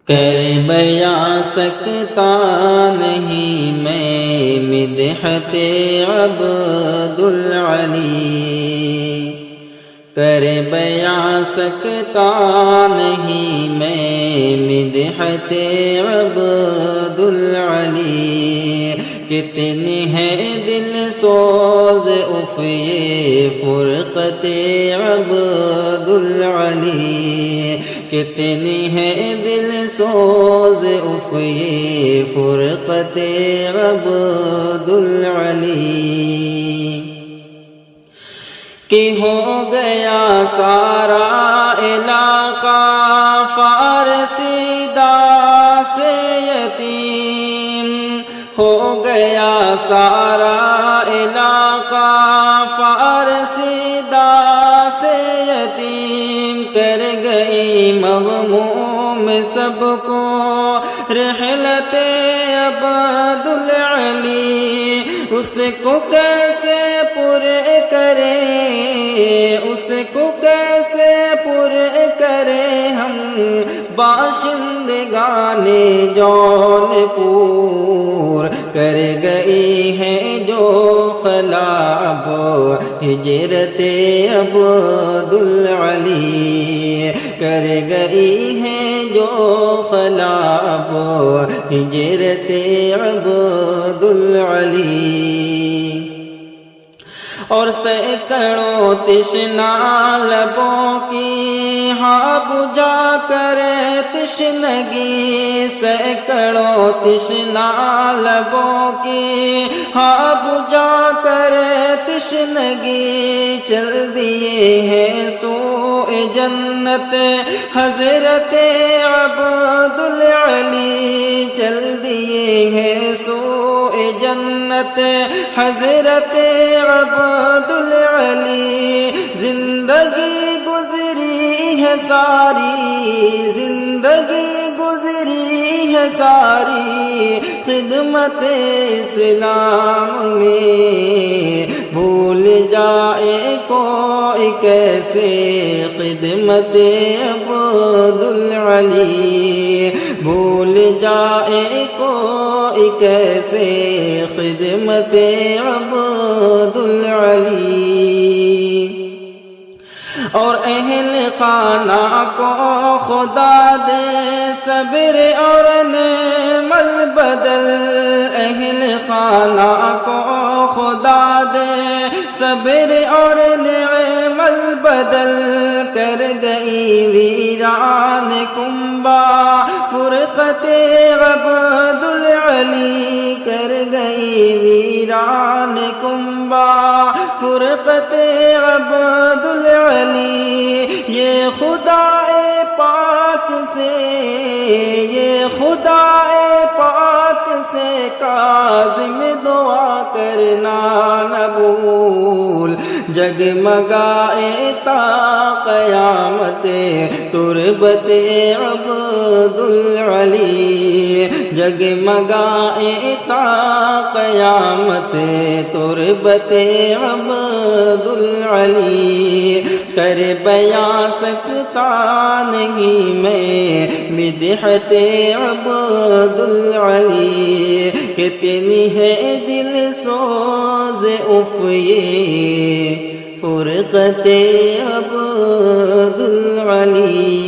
کر بیاں سکتا نہیں میں مدحت عبد العلی، کر بیاں سکتا نہیں میں مدحت عبد العلی، کتنی ہے دل سوز اف یہ فرقت عبد العلی، کتنی ہے دل سوز اف یہ فرقت عبد العلی، کہ ہو گیا سارا علاقہ فارسی دا سے یتیم، ہو گیا سارا علاقہ فارسی دا سے یتیم، کر گئی مغموم سب کو رحلت عبد العلی، اس کو کیسے پر کرے، اس کو کیسے پر کرے ہم باشندگان جون پور، کر گئی ہے جو خلاب ہجرت عبد العلی، کر گئی ہے جو خلاب ہجرت عبد العلی، اور سینکڑوں تشنا لبوں کی ہاں بجھا کر تشنگی، سینکڑوں تشنا لبوں کی ہاں بجھا کر تشنگی، چل دیے ہیں سوئے جنت حضرت عبد العلی، چل دیے ہیں سوئے جنت حضرت عبد العلی، زندگی گزری ہے ساری، زندگی گزری ہے ساری خدمت اسلام میں، بھول جائے کوئی کیسے خدمت عبد العلی، بھول جائے کوئی کیسے خدمت عبد العلی، اور اہل خانہ کو خدا دے صبر اور نعم البدل، اہل خانہ کو خدا دے صبر اور نعم البدل، کر گئی ویران کنبہ فرقت عبد العلی، کر گئی ویران کنبہ فرقت عبد العلی، یہ خدا پاک سے، یہ خدا پاک سے کاظم دعا کرنا نہ بھول، جگمگائے تا قیامت تربت عبد العلی، جگمگائے تا قیامت تربت عبد العلی، کر بیاں سکتا نہیں میں مدحت عبد العلی، کتنی ہے دل سوز اف یہ فرقت عبد العلی۔